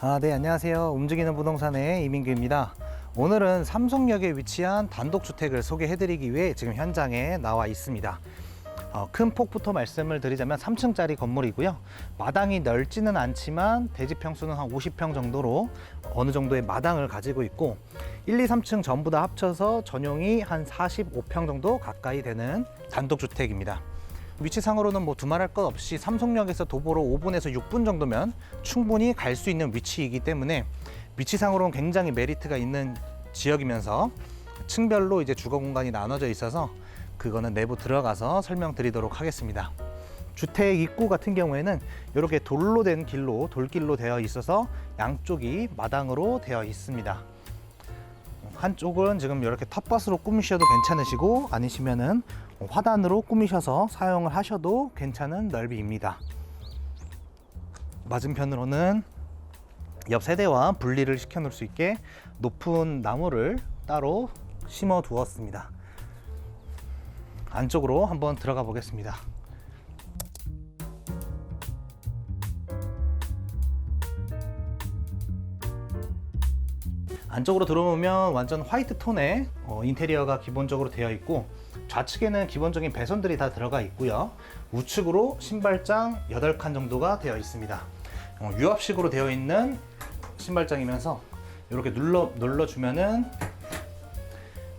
네, 안녕하세요. 움직이는 부동산의 이민규입니다. 오늘은 삼성역에 위치한 단독주택을 소개해드리기 위해 지금 현장에 나와 있습니다. 큰 폭부터 말씀을 드리자면 3층짜리 건물이고요. 마당이 넓지는 않지만 대지 평수는 한 50평 정도로 어느 정도의 마당을 가지고 있고 1, 2, 3층 전부 다 합쳐서 전용이 한 45평 정도 가까이 되는 단독주택입니다. 위치상으로는 뭐 두말할 것 없이 삼성역에서 도보로 5분에서 6분 정도면 충분히 갈 수 있는 위치이기 때문에 위치상으로는 굉장히 메리트가 있는 지역이면서 층별로 이제 주거 공간이 나눠져 있어서 그거는 내부 들어가서 설명드리도록 하겠습니다. 주택 입구 같은 경우에는 이렇게 돌로 된 길로, 돌길로 되어 있어서 양쪽이 마당으로 되어 있습니다. 한쪽은 지금 이렇게 텃밭으로 꾸미셔도 괜찮으시고 아니시면은 화단으로 꾸미셔서 사용을 하셔도 괜찮은 넓이입니다. 맞은편으로는 옆 세대와 분리를 시켜 놓을 수 있게 높은 나무를 따로 심어 두었습니다. 안쪽으로 한번 들어가 보겠습니다. 안쪽으로 들어오면 완전 화이트 톤의 인테리어가 기본적으로 되어 있고 좌측에는 기본적인 배선들이 다 들어가 있고요. 우측으로 신발장 8칸 정도가 되어 있습니다. 유압식으로 되어 있는 신발장이면서 이렇게 눌러주면은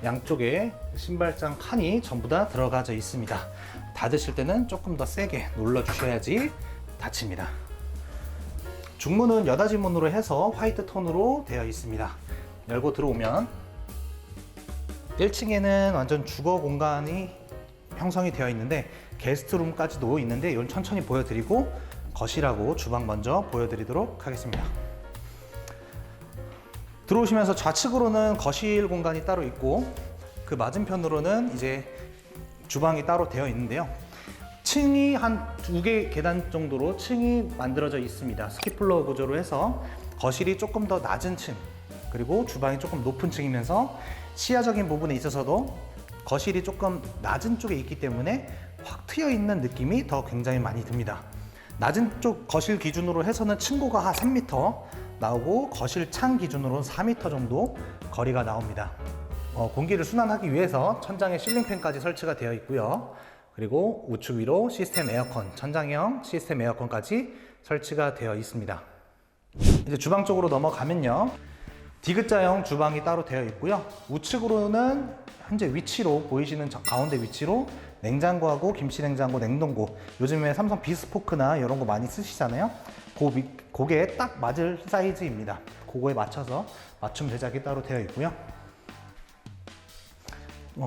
양쪽에 신발장 칸이 전부 다 들어가져 있습니다. 닫으실 때는 조금 더 세게 눌러주셔야지 닫힙니다. 중문은 여닫이 문으로 해서 화이트 톤으로 되어 있습니다. 열고 들어오면 1층에는 완전 주거 공간이 형성이 되어 있는데 게스트룸까지도 있는데 이건 천천히 보여드리고 거실하고 주방 먼저 보여드리도록 하겠습니다. 들어오시면서 좌측으로는 거실 공간이 따로 있고 그 맞은편으로는 이제 주방이 따로 되어 있는데요. 층이 한 2개 계단 정도로 층이 만들어져 있습니다. 스키플로어 구조로 해서 거실이 조금 더 낮은 층 그리고 주방이 조금 높은 층이면서 시야적인 부분에 있어서도 거실이 조금 낮은 쪽에 있기 때문에 확 트여 있는 느낌이 더 굉장히 많이 듭니다. 낮은 쪽 거실 기준으로 해서는 층고가 한 3m 나오고 거실 창 기준으로 4m 정도 거리가 나옵니다. 공기를 순환하기 위해서 천장에 실링팬까지 설치가 되어 있고요. 그리고 우측 위로 시스템 에어컨, 천장형 시스템 에어컨까지 설치가 되어 있습니다. 이제 주방 쪽으로 넘어가면요. 디귿자형 주방이 따로 되어 있고요. 우측으로는 현재 위치로 보이시는 가운데 위치로 냉장고하고 김치냉장고, 냉동고 요즘에 삼성 비스포크나 이런 거 많이 쓰시잖아요. 그게 딱 맞을 사이즈입니다. 그거에 맞춰서 맞춤 제작이 따로 되어 있고요.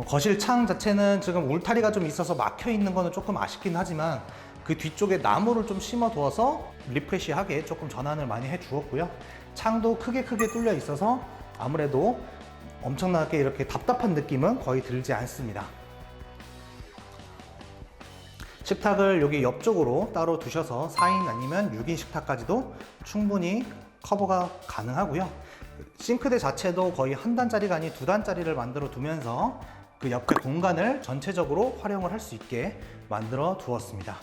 거실 창 자체는 지금 울타리가 좀 있어서 막혀 있는 거는 조금 아쉽긴 하지만 그 뒤쪽에 나무를 좀 심어 두어서 리프레시하게 조금 전환을 많이 해 주었고요. 창도 크게 뚫려 있어서 아무래도 엄청나게 이렇게 답답한 느낌은 거의 들지 않습니다. 식탁을 여기 옆쪽으로 따로 두셔서 4인 아니면 6인 식탁까지도 충분히 커버가 가능하고요. 싱크대 자체도 거의 한 단짜리가 아닌 2단짜리를 만들어 두면서 그 옆에 공간을 전체적으로 활용을 할 수 있게 만들어 두었습니다.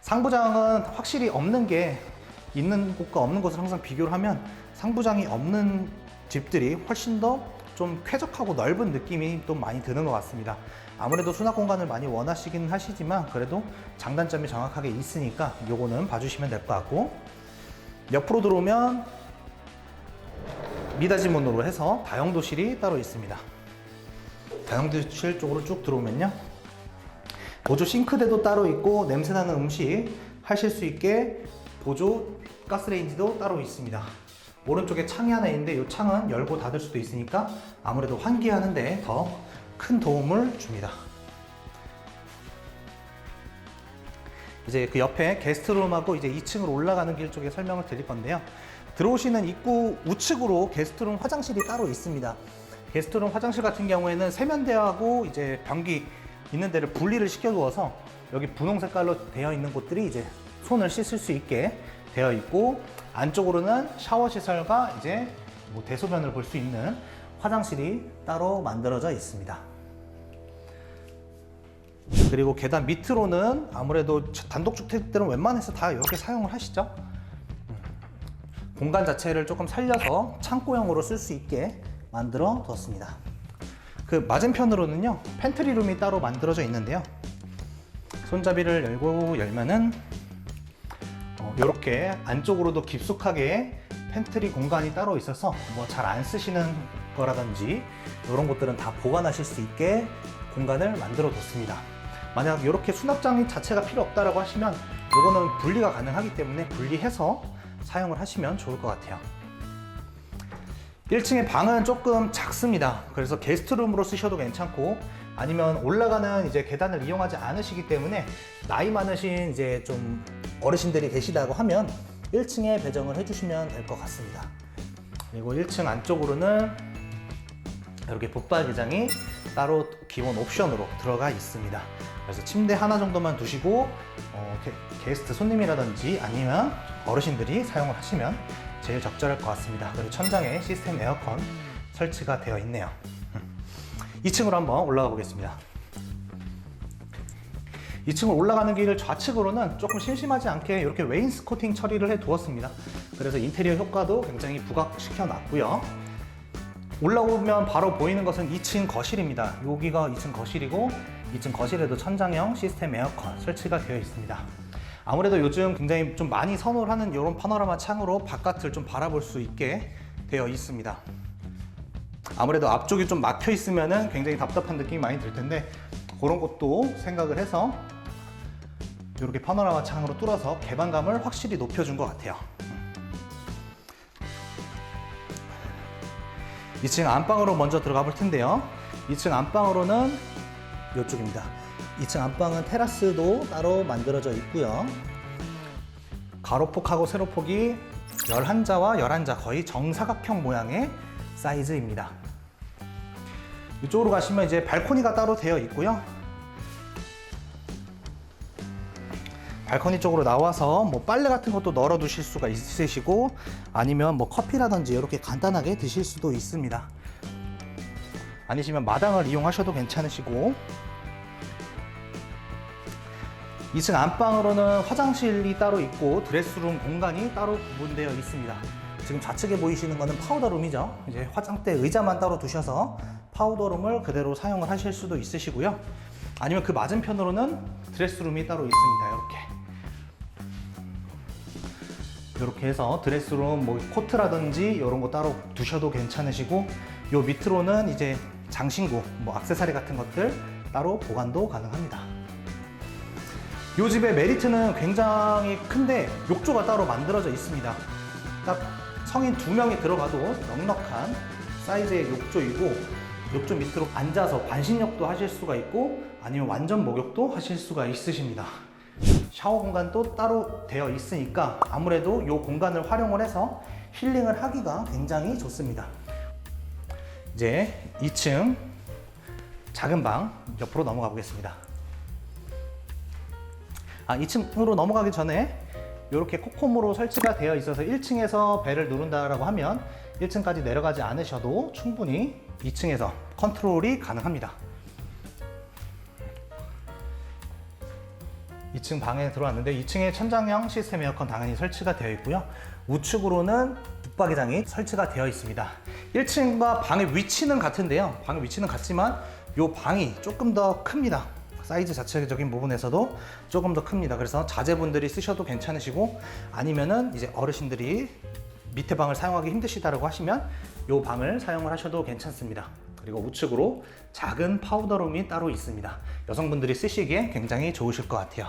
상부장은 확실히 없는 게 있는 곳과 없는 곳을 항상 비교를 하면 상부장이 없는 집들이 훨씬 더 좀 쾌적하고 넓은 느낌이 또 많이 드는 것 같습니다. 아무래도 수납 공간을 많이 원하시긴 하시지만 그래도 장단점이 정확하게 있으니까 요거는 봐주시면 될 것 같고 옆으로 들어오면 미닫이 문으로 해서 다용도실이 따로 있습니다. 다용도실 쪽으로 쭉 들어오면요. 보조 싱크대도 따로 있고 냄새나는 음식 하실 수 있게 보조 가스레인지도 따로 있습니다. 오른쪽에 창이 하나 있는데 이 창은 열고 닫을 수도 있으니까 아무래도 환기하는 데 더 큰 도움을 줍니다. 이제 그 옆에 게스트룸하고 이제 2층으로 올라가는 길 쪽에 설명을 드릴 건데요. 들어오시는 입구 우측으로 게스트룸 화장실이 따로 있습니다. 게스트룸 화장실 같은 경우에는 세면대하고 이제 변기 있는 데를 분리를 시켜 두어서 여기 분홍 색깔로 되어 있는 곳들이 이제 손을 씻을 수 있게 되어 있고 안쪽으로는 샤워 시설과 이제 뭐 대소변을 볼 수 있는 화장실이 따로 만들어져 있습니다. 그리고 계단 밑으로는 아무래도 단독주택들은 웬만해서 다 이렇게 사용을 하시죠. 공간 자체를 조금 살려서 창고형으로 쓸 수 있게 만들어 두었습니다. 그 맞은편으로는요, 팬트리룸이 따로 만들어져 있는데요. 손잡이를 열고 열면은 이렇게 안쪽으로도 깊숙하게 팬트리 공간이 따로 있어서 뭐 잘 안 쓰시는 거라든지 이런 것들은 다 보관하실 수 있게 공간을 만들어 뒀습니다. 만약 이렇게 수납장 자체가 필요 없다라고 하시면 이거는 분리가 가능하기 때문에 분리해서 사용을 하시면 좋을 것 같아요. 1층의 방은 조금 작습니다. 그래서 게스트룸으로 쓰셔도 괜찮고, 아니면 올라가는 이제 계단을 이용하지 않으시기 때문에 나이 많으신 이제 좀 어르신들이 계시다고 하면 1층에 배정을 해주시면 될 것 같습니다. 그리고 1층 안쪽으로는 이렇게 붙박이장이 따로 기본 옵션으로 들어가 있습니다. 그래서 침대 하나 정도만 두시고 게스트 손님이라든지 아니면 어르신들이 사용을 하시면 제일 적절할 것 같습니다. 그리고 천장에 시스템 에어컨 설치가 되어 있네요. 2층으로 한번 올라가 보겠습니다. 2층을 올라가는 길을 좌측으로는 조금 심심하지 않게 이렇게 웨인스코팅 처리를 해 두었습니다. 그래서 인테리어 효과도 굉장히 부각시켜 놨고요. 올라오면 바로 보이는 것은 2층 거실입니다. 여기가 2층 거실이고, 2층 거실에도 천장형 시스템 에어컨 설치가 되어 있습니다. 아무래도 요즘 굉장히 좀 많이 선호를 하는 이런 파노라마 창으로 바깥을 좀 바라볼 수 있게 되어 있습니다. 아무래도 앞쪽이 좀 막혀 있으면 굉장히 답답한 느낌이 많이 들 텐데, 그런 것도 생각을 해서 이렇게 파노라마 창으로 뚫어서 개방감을 확실히 높여준 것 같아요. 2층 안방으로 먼저 들어가 볼 텐데요. 2층 안방으로는 이쪽입니다. 2층 안방은 테라스도 따로 만들어져 있고요. 가로폭하고 세로폭이 11자와 11자 거의 정사각형 모양의 사이즈입니다. 이쪽으로 가시면 이제 발코니가 따로 되어 있고요. 발코니 쪽으로 나와서 뭐 빨래 같은 것도 널어 두실 수가 있으시고, 아니면 뭐 커피라든지 이렇게 간단하게 드실 수도 있습니다. 아니시면 마당을 이용하셔도 괜찮으시고, 2층 안방으로는 화장실이 따로 있고 드레스룸 공간이 따로 구분되어 있습니다. 지금 좌측에 보이시는 것은 파우더룸이죠. 이제 화장대 의자만 따로 두셔서 파우더룸을 그대로 사용을 하실 수도 있으시고요. 아니면 그 맞은편으로는 드레스룸이 따로 있습니다. 이렇게 해서 드레스룸, 뭐 코트라든지 이런 거 따로 두셔도 괜찮으시고, 요 밑으로는 이제 장신구, 뭐 액세서리 같은 것들 따로 보관도 가능합니다. 이 집의 메리트는 굉장히 큰데 욕조가 따로 만들어져 있습니다. 딱 성인 2명이 들어가도 넉넉한 사이즈의 욕조이고, 욕조 밑으로 앉아서 반신욕도 하실 수가 있고, 아니면 완전 목욕도 하실 수가 있으십니다. 샤워 공간도 따로 되어 있으니까 아무래도 이 공간을 활용을 해서 힐링을 하기가 굉장히 좋습니다. 이제 2층 작은 방 옆으로 넘어가 보겠습니다. 2층으로 넘어가기 전에 이렇게 코콤으로 설치가 되어 있어서 1층에서 벨을 누른다라고 하면 1층까지 내려가지 않으셔도 충분히 2층에서 컨트롤이 가능합니다. 2층 방에 들어왔는데 2층에 천장형 시스템 에어컨 당연히 설치가 되어 있고요. 우측으로는 붙박이장이 설치가 되어 있습니다. 1층과 방의 위치는 같은데요. 방의 위치는 같지만 이 방이 조금 더 큽니다. 사이즈 자체적인 부분에서도 조금 더 큽니다. 그래서 자제분들이 쓰셔도 괜찮으시고, 아니면은 이제 어르신들이 밑에 방을 사용하기 힘드시다고 하시면 이 방을 사용을 하셔도 괜찮습니다. 그리고 우측으로 작은 파우더룸이 따로 있습니다. 여성분들이 쓰시기에 굉장히 좋으실 것 같아요.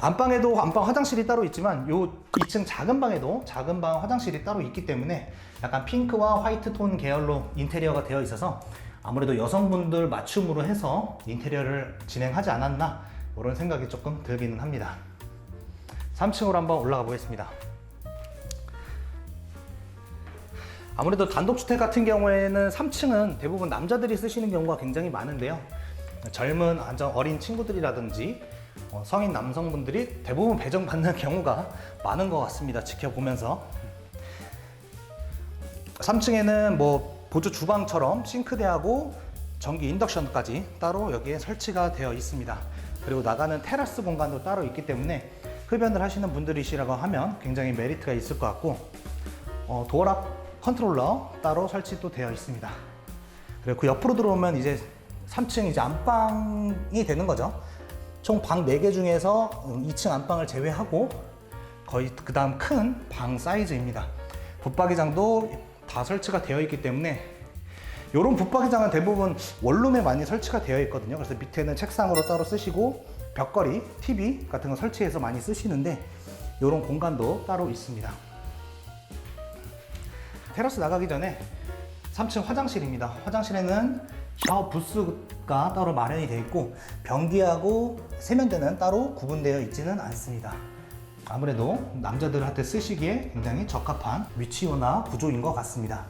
안방에도 안방 화장실이 따로 있지만 이 2층 작은 방에도 작은 방 화장실이 따로 있기 때문에 약간 핑크와 화이트 톤 계열로 인테리어가 되어 있어서 아무래도 여성분들 맞춤으로 해서 인테리어를 진행하지 않았나, 이런 생각이 조금 들기는 합니다. 3층으로 한번 올라가 보겠습니다. 아무래도 단독주택 같은 경우에는 3층은 대부분 남자들이 쓰시는 경우가 굉장히 많은데요. 젊은 어린 친구들이라든지 성인 남성분들이 대부분 배정받는 경우가 많은 것 같습니다. 지켜보면서 3층에는 뭐 보조 주방처럼 싱크대하고 전기 인덕션까지 따로 여기에 설치가 되어 있습니다. 그리고 나가는 테라스 공간도 따로 있기 때문에 흡연을 하시는 분들이시라고 하면 굉장히 메리트가 있을 것 같고, 도어락 컨트롤러 따로 설치도 되어 있습니다. 그리고 그 옆으로 들어오면 이제 3층 이제 안방이 되는 거죠. 총 방 4개 중에서 2층 안방을 제외하고 거의 그 다음 큰 방 사이즈입니다. 붙박이장도 다 설치가 되어 있기 때문에 이런 붙박이장은 대부분 원룸에 많이 설치가 되어 있거든요. 그래서 밑에는 책상으로 따로 쓰시고 벽걸이, TV 같은 거 설치해서 많이 쓰시는데 이런 공간도 따로 있습니다. 테라스 나가기 전에 3층 화장실입니다. 화장실에는 샤워 부스가 따로 마련이 되어 있고 변기하고 세면대는 따로 구분되어 있지는 않습니다. 아무래도 남자들한테 쓰시기에 굉장히 적합한 위치나 구조인 것 같습니다.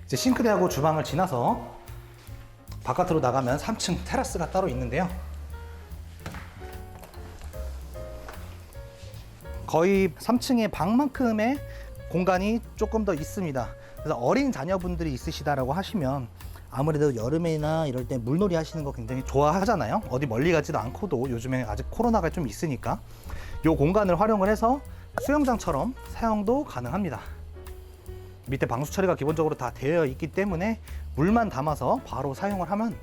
이제 싱크대하고 주방을 지나서 바깥으로 나가면 3층 테라스가 따로 있는데요. 거의 3층의 방만큼의 공간이 조금 더 있습니다. 그래서 어린 자녀분들이 있으시다라고 하시면 아무래도 여름이나 이럴 때 물놀이 하시는 거 굉장히 좋아하잖아요. 어디 멀리 가지도 않고도 요즘에 아직 코로나가 좀 있으니까 이 공간을 활용을 해서 수영장처럼 사용도 가능합니다. 밑에 방수 처리가 기본적으로 다 되어 있기 때문에 물만 담아서 바로 사용을 하면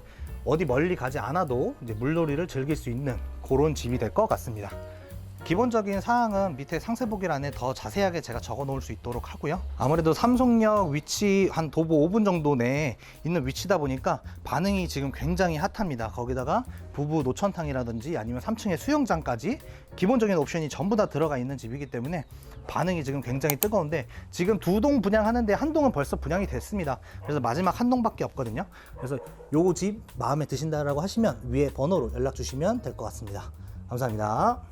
어디 멀리 가지 않아도 이제 물놀이를 즐길 수 있는 그런 집이 될 것 같습니다. 기본적인 사항은 밑에 상세보기란에 더 자세하게 제가 적어 놓을 수 있도록 하고요. 아무래도 삼성역 위치 한 도보 5분 정도 내에 있는 위치다 보니까 반응이 지금 굉장히 핫합니다. 거기다가 부부 노천탕이라든지 아니면 3층에 수영장까지 기본적인 옵션이 전부 다 들어가 있는 집이기 때문에 반응이 지금 굉장히 뜨거운데 지금 2동 분양하는데 한 동은 벌써 분양이 됐습니다. 그래서 마지막 한 동밖에 없거든요. 그래서 요 집 마음에 드신다라고 하시면 위에 번호로 연락 주시면 될 것 같습니다. 감사합니다.